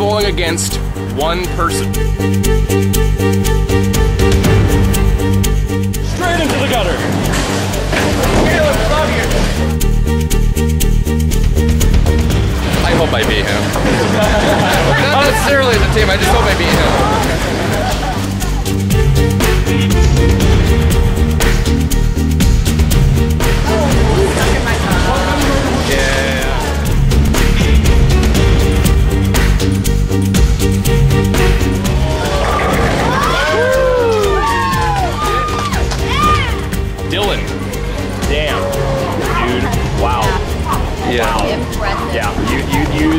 bowling against one person. Straight into the gutter. I hope I beat him. Not necessarily the team, I just hope I beat him.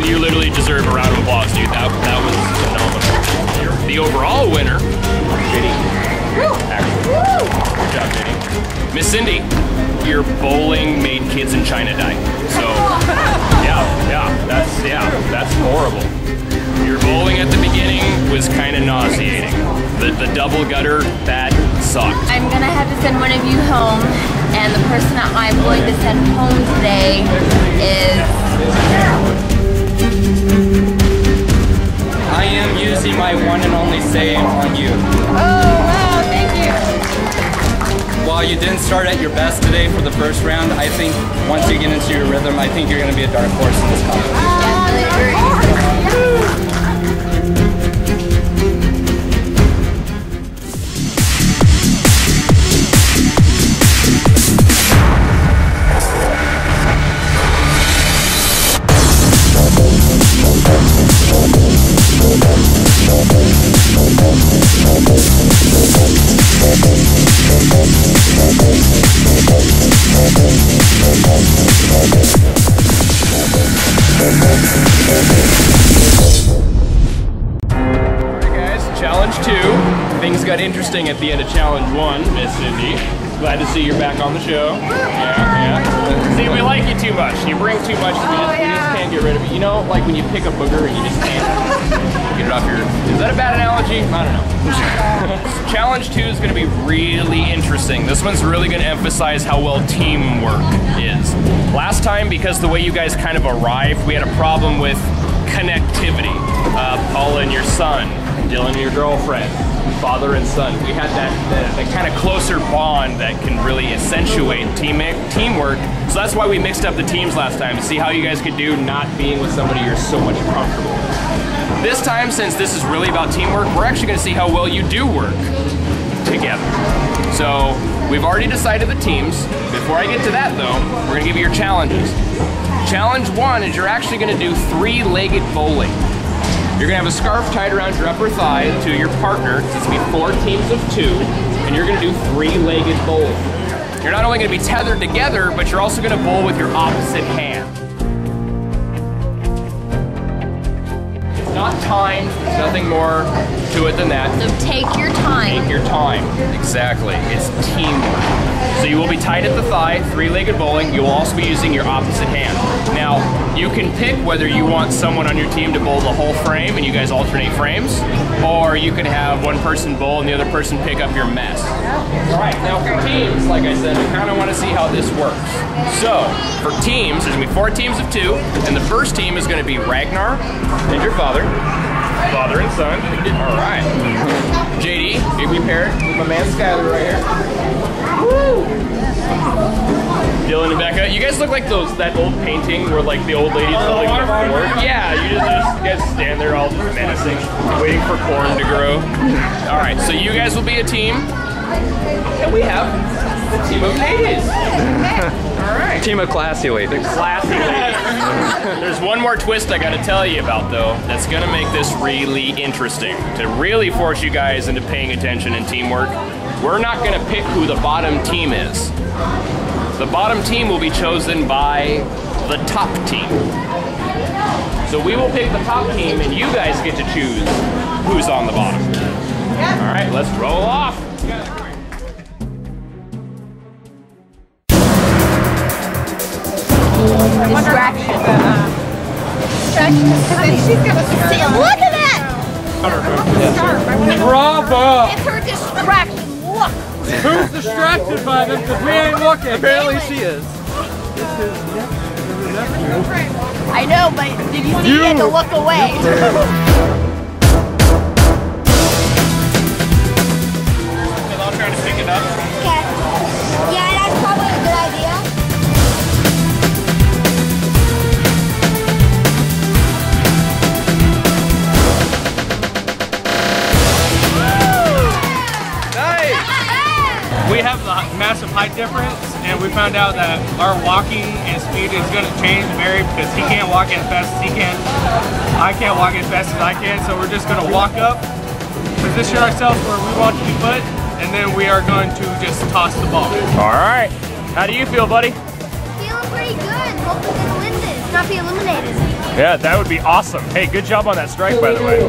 You literally deserve a round of applause, dude. That was phenomenal. The overall winner, Jenny. Good job, Jenny. Miss Cindy, your bowling made kids in China die. So, that's horrible. Your bowling at the beginning was kind of nauseating. The double gutter, that sucked. I'm gonna have to send one of you home, and the person that I'm going to send home today is... I am using my one and only say on you. Oh, wow, thank you. While you didn't start at your best today for the first round, I think once you get into your rhythm, I think you're going to be a dark horse in this competition. Things got interesting at the end of challenge 1, Miss Cindy. Glad to see you're back on the show. Yeah. See, we like you too much. You bring too much, we just can't get rid of it. You know, like when you pick a booger and you just can't get it off your... Is that a bad analogy? I don't know. Challenge 2 is going to be really interesting. This one's really going to emphasize how well teamwork is. Last time, because the way you guys kind of arrived, we had a problem with connectivity. Paula and your son, Dylan and your girlfriend, father and son. We had that kind of closer bond that can really accentuate teamwork. So that's why we mixed up the teams last time, to see how you guys could do not being with somebody you're so much comfortable with. This time, since this is really about teamwork, we're actually going to see how well you do work together. So we've already decided the teams. Before I get to that though, we're going to give you your challenges. Challenge 1 is you're actually going to do 3-legged bowling. You're gonna have a scarf tied around your upper thigh to your partner. It's gonna be 4 teams of 2, and you're gonna do 3-legged bowling. You're not only gonna be tethered together, but you're also gonna bowl with your opposite hand. It's not timed, there's nothing more to it than that. So take your time. Take your time, exactly. It's teamwork. So you will be tied at the thigh, 3-legged bowling. You will also be using your opposite hand. Now, you can pick whether you want someone on your team to bowl the whole frame and you guys alternate frames, or you can have one person bowl and the other person pick up your mess. All right, now for teams, like I said, we kind of want to see how this works. So, for teams, there's going to be 4 teams of 2, and the first team is going to be Ragnar and your father and son. All right. JD, be prepared with my man Skyler right here. Woo! Dylan and Becca, you guys look like that old painting where like the old ladies holding the fork. Yeah, you guys stand there all just menacing, waiting for corn to grow. All right, so you guys will be a team, and we have the team of ladies. All right. Team of classy ladies. Classy ladies. There's one more twist I gotta tell you about though, that's gonna make this really interesting, to really force you guys into paying attention and teamwork. We're not gonna pick who the bottom team is. The bottom team will be chosen by the top team. So we will pick the top team and you guys get to choose who's on the bottom. All right, let's roll off. Distraction. She's gonna see. Look at that! Bravo! It's her distraction. Look! Who's distracted by them? Because we ain't looking. Apparently she is. This is nephew. I know, but did you see? He had to look away. I'll try to pick it up. Okay. Yeah, that's probably a good idea. We have the massive height difference, and we found out that our walking and speed is going to change very because he can't walk as fast as he can. I can't walk as fast as I can, so we're just going to walk up, position ourselves where we want to be put, and then we are going to just toss the ball. All right. How do you feel, buddy? Feeling pretty good. Hope we can win this. Not be eliminated. Yeah, that would be awesome. Hey, good job on that strike, by the way.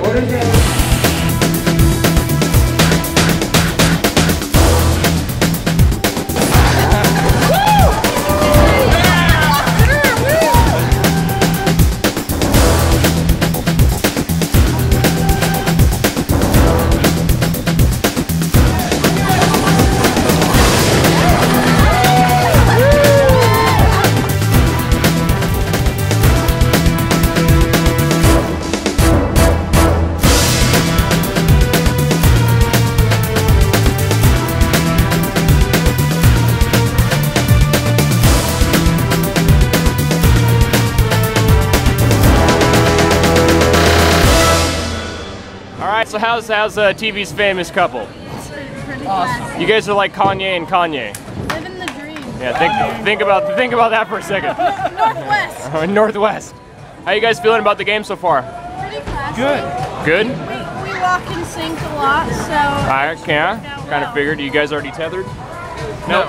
So how's TV's famous couple? Pretty awesome. You guys are like Kanye and Kanye. Living the dream. Yeah, think about that for a second. Northwest. Northwest. How you guys feeling about the game so far? Pretty classy. Good. We walk in sync a lot, so. I kind of figured. You guys already tethered? No.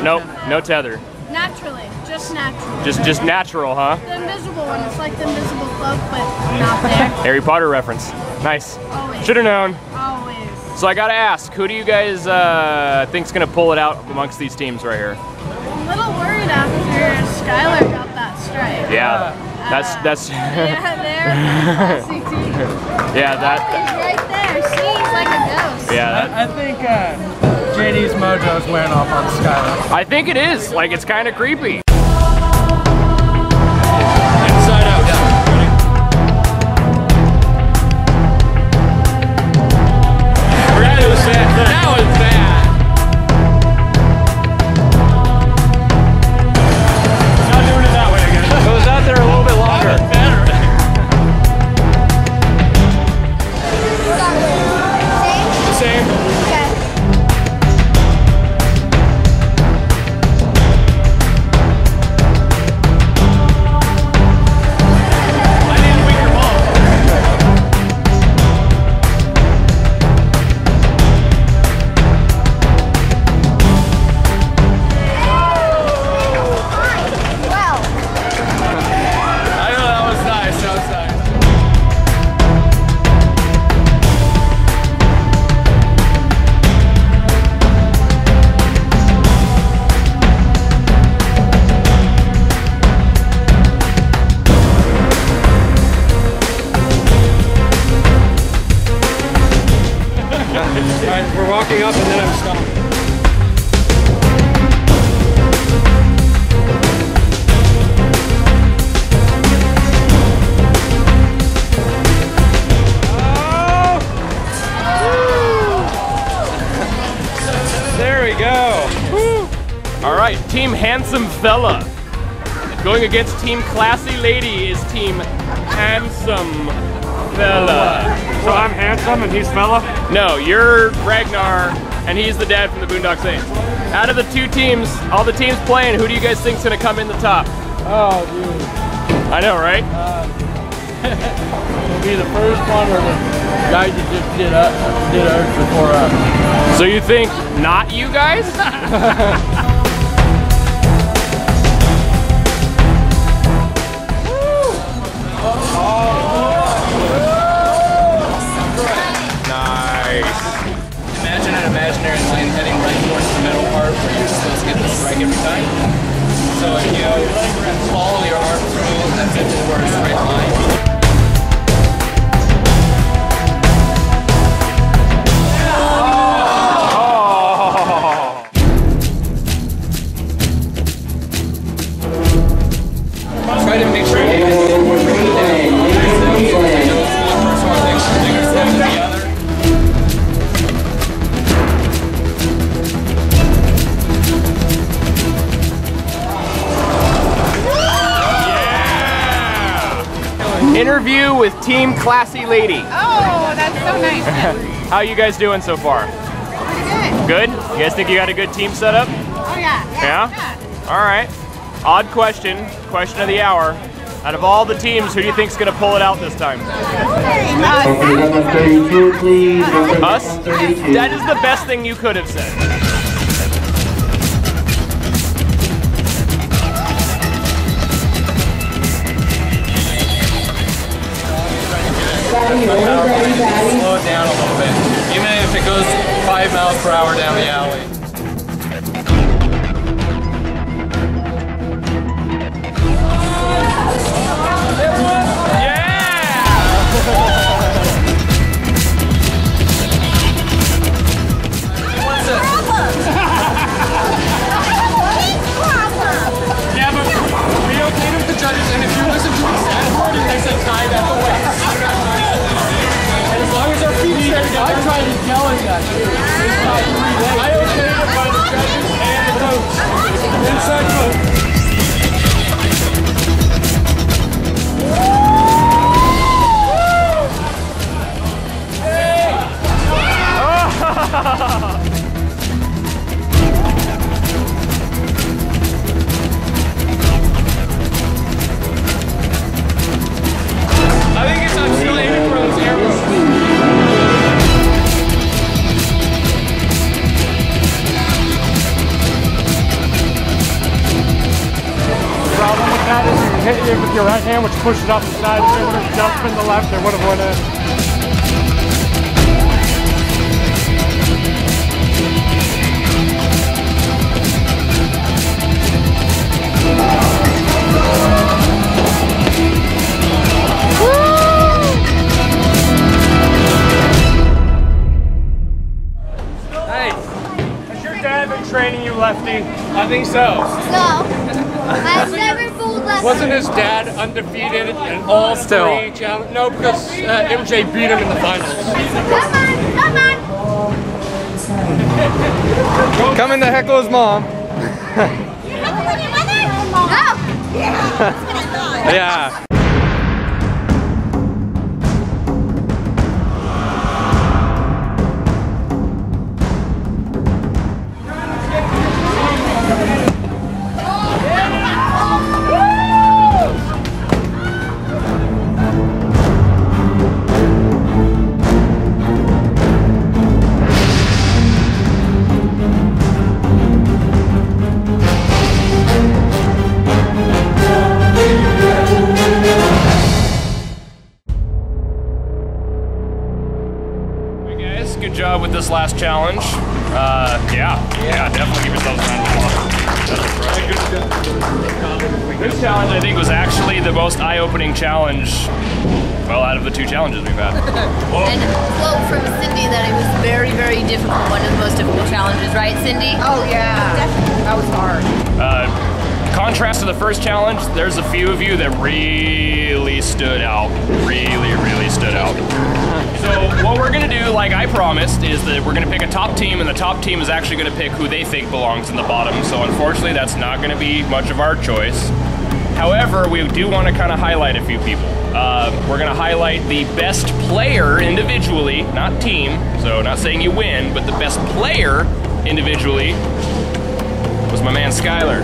No. No tether. Naturally, just natural. Just natural, huh? The invisible one. It's like the invisible cloak, but not there. Harry Potter reference. Nice. Always. Should have known. Always. So I gotta ask, who do you guys think's gonna pull it out amongst these teams right here? I'm a little worried after Skylar got that strike. Yeah, that's. Yeah, there. Classy team. Yeah, that. He's right there. See, he's like a ghost. Yeah. I think JD's mojo's wearing off on Skylar. I think it is. Like, it's kind of creepy. Inside out, yeah. That was bad. Not doing it that way again. It was out there a little bit longer. Same? Same. Okay. I need a weaker ball. Well, I know that was nice. That was nice. Alright, we're walking up and then I'm stopping. There we go. All right, Team Handsome Fella. Going against Team Classy Lady is Team Handsome Fella. So I'm handsome and he's fella? No, you're Ragnar, and he's the dad from the Boondock Saints. Out of the two teams, all the teams playing, who do you guys think's gonna come in the top? Oh, dude. I know, right? It'll be the first one or the guys that just did ours before us. So you think not you guys? Nice. Imagine an imaginary line heading right towards the middle part where you're supposed to get the strike every time. So if you follow your arm through and fit toward a straight line. Try to make sure you Interview with Team Classy Lady. Oh, that's so nice. How you guys doing so far? Pretty good. Good? You guys think you got a good team set up? Oh yeah. Yeah? All right. Odd question. Question of the hour. Out of all the teams, who do you think's gonna pull it out this time? Us? That is the best thing you could have said. Slow it down a little bit, even if it goes 5 miles per hour down the alley. Yeah, but we okayed with the judges, and if you listen to the stat board, they said tied at the waist. And as long as our feet stay together, I tried to tell him that too. I okayed it by the judges and the coach. Inside coach. I think I'm still aiming for those arrows. The problem with that is you hit it with your right hand, which pushes it off the side. If it would have jumped in the left, it would have went in. Has your dad been training you, Lefty? I think so. No. I've never fooled left. Wasn't his dad undefeated in all three challenges? No, because MJ beat him in the finals. Come on, come on. Coming to heckle his mom. You're heckling your mother? No. Yeah. Good job with this last challenge. Yeah, definitely give yourselves a round of applause. This challenge, I think, was actually the most eye-opening challenge, well, out of the 2 challenges we've had. And a quote from Cindy that it was very, very difficult. One of the most difficult challenges, right, Cindy? Oh yeah. That was hard. Contrast to the first challenge, there's a few of you that really stood out. Really stood out. So what we're gonna do, like I promised, is that we're gonna pick a top team, and the top team is actually gonna pick who they think belongs in the bottom. So unfortunately, that's not gonna be much of our choice. However, we do want to kind of highlight a few people. We're gonna highlight the best player individually, not team, so not saying you win, but the best player individually was my man Skylar.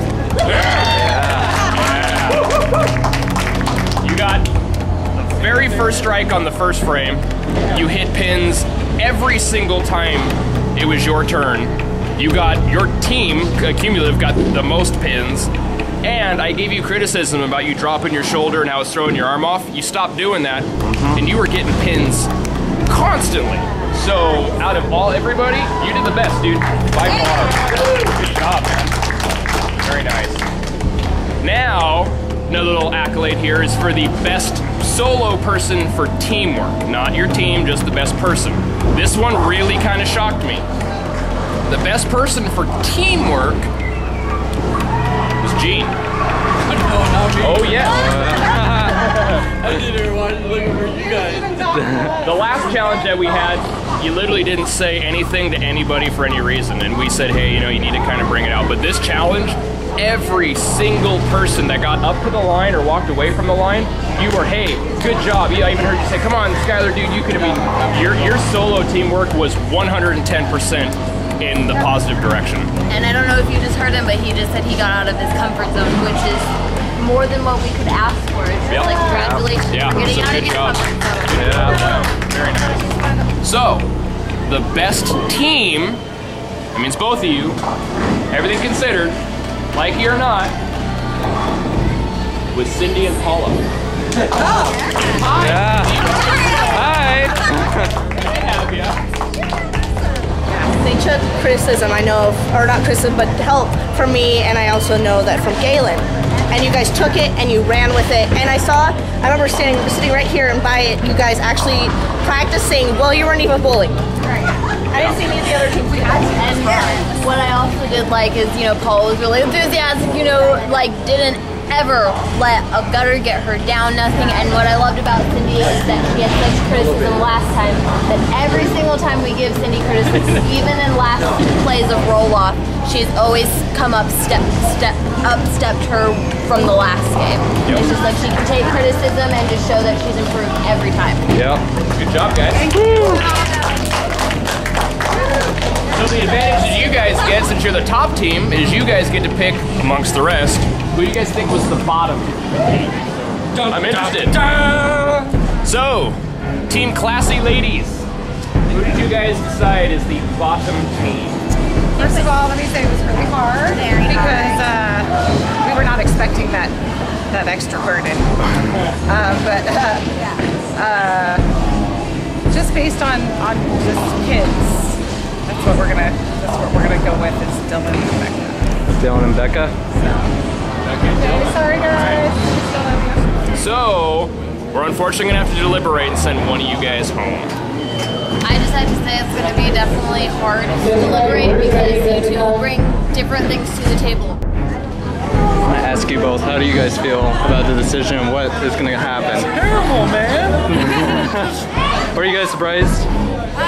You got the very first strike on the first frame. You hit pins every single time it was your turn. You got, your team, cumulative, got the most pins. And I gave you criticism about you dropping your shoulder and how it's throwing your arm off. You stopped doing that, and you were getting pins constantly. So out of everybody, you did the best, dude, by far. Good job, man. Very nice. Now, another little accolade here is for the best solo person for teamwork. Not your team, just the best person. This one really kind of shocked me. The best person for teamwork was Gene. Oh yeah. I didn't even want to look for you guys. The last challenge that we had, you literally didn't say anything to anybody for any reason, and we said, hey, you know, you need to kind of bring it out. But this challenge, every single person that got up to the line or walked away from the line, you were, hey, good job. Yeah, I even heard you say, come on, Skylar, dude, you could have been. Your solo teamwork was 110% in the positive direction. And I don't know if you just heard him, but he just said he got out of his comfort zone, which is more than what we could ask for. It's just like, congratulations for getting out of your comfort zone. Yeah, very nice. So, the best team, that means both of you, everything considered, like you or not, was Cindy and Paula. Hi. Yeah. Hi. They took criticism, I know, or not criticism, but help from me, and I also know that from Galen. And you guys took it and you ran with it. And I remember sitting right here and by it, you guys actually practicing. Well, you weren't even bullying. I didn't see any of the other teams. And what I also did like is, you know, Paul was really enthusiastic, you know, like didn't ever let a gutter get her down, nothing. And what I loved about Cindy is that she had such criticism last time, that every single time we give Cindy criticism, even in last plays of roll-off, she's always come up, stepped her from the last game. Yep. It's just like she can take criticism and just show that she's improved every time. Yeah, good job, guys. So the advantage that you guys get, since you're the top team, is you guys get to pick amongst the rest who you guys think was the bottom team. I'm interested. So, Team Classy Ladies, who did you guys decide is the bottom team? First of all, let me say it was really hard because we were not expecting that extra burden. Just based on just kids, that's what we're gonna go with is Dylan and Becca. Dylan and Becca? Okay, sorry guys. So, we're unfortunately gonna have to deliberate and send one of you guys home. I just have to say it's going to be definitely hard to deliberate because you two bring different things to the table. I ask you both, how do you guys feel about the decision and what is going to happen? It's terrible, man. Were you guys surprised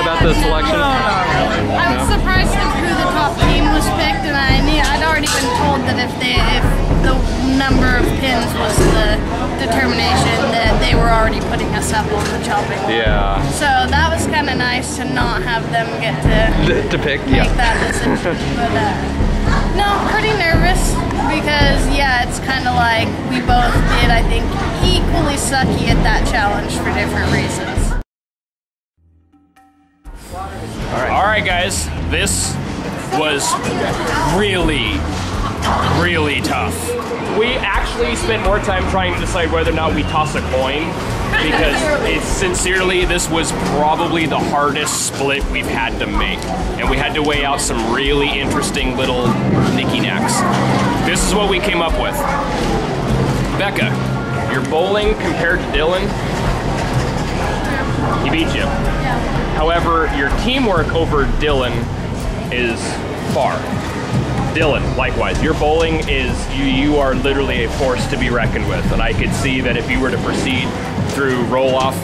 about the selection? I was surprised at who the top team was picked, and I'd already been told that if the number of pins was the determination, that they were already putting us up on the chopping block. Yeah. So that was kind of nice to not have them get to pick, make that decision. But no, pretty nervous because it's kind of like we both did, I think, equally sucky at that challenge for different reasons. All right, guys, this was really, really tough. We actually spent more time trying to decide whether or not we toss a coin because sincerely, this was probably the hardest split we've had to make. And we had to weigh out some really interesting little knicky-knacks. This is what we came up with. Becca, your bowling compared to Dylan, he beat you. However, your teamwork over Dylan is far. Dylan, likewise, your bowling is, you are literally a force to be reckoned with. And I could see that if you were to proceed through roll-off,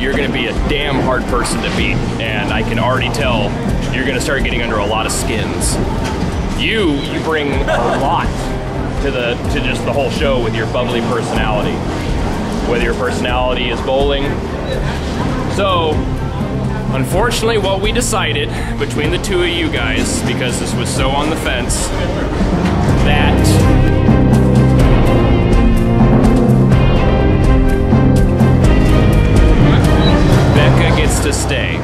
you're gonna be a damn hard person to beat. And I can already tell you're gonna start getting under a lot of skins. You bring a lot to just the whole show with your bubbly personality. Whether your personality is bowling. So, unfortunately, what we decided between the two of you guys, because this was so on the fence, that Becca gets to stay.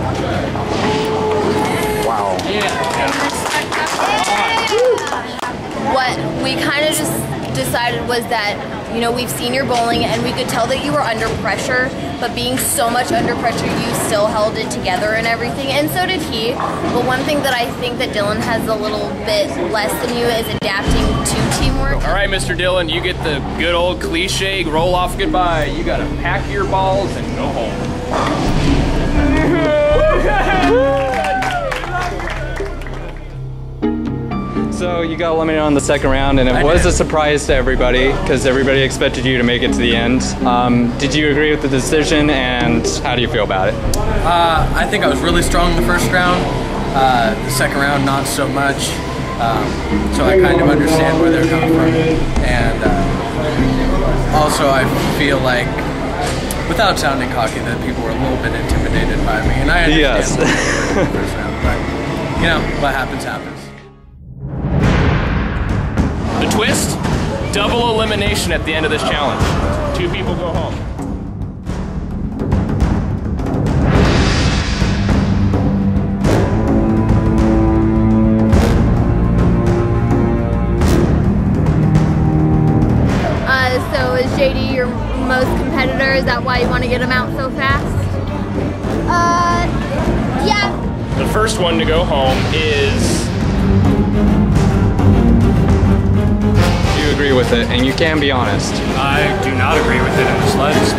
Wow. What we kind of just decided was that, you know, we've seen your bowling and we could tell that you were under pressure, but being so much under pressure, you still held it together and everything, and so did he. But one thing that I think that Dylan has a little bit less than you is adapting to teamwork. All right, Mr. Dylan, you get the good old cliche roll-off goodbye. You gotta pack your balls and go home. So you got eliminated on the second round, and it was a surprise to everybody because everybody expected you to make it to the end. Did you agree with the decision, and how do you feel about it? I think I was really strong in the first round. The second round, not so much. So I kind of understand where they're coming from. And also I feel like, without sounding cocky, that people were a little bit intimidated by me. And I understand but, you know, what happens, happens. The twist? Double elimination at the end of this challenge. 2 people go home. So is JD your most competitor? Is that why you want to get him out so fast? Yeah. The first one to go home is... You agree with it, and you can be honest. I do not agree with it in the slightest.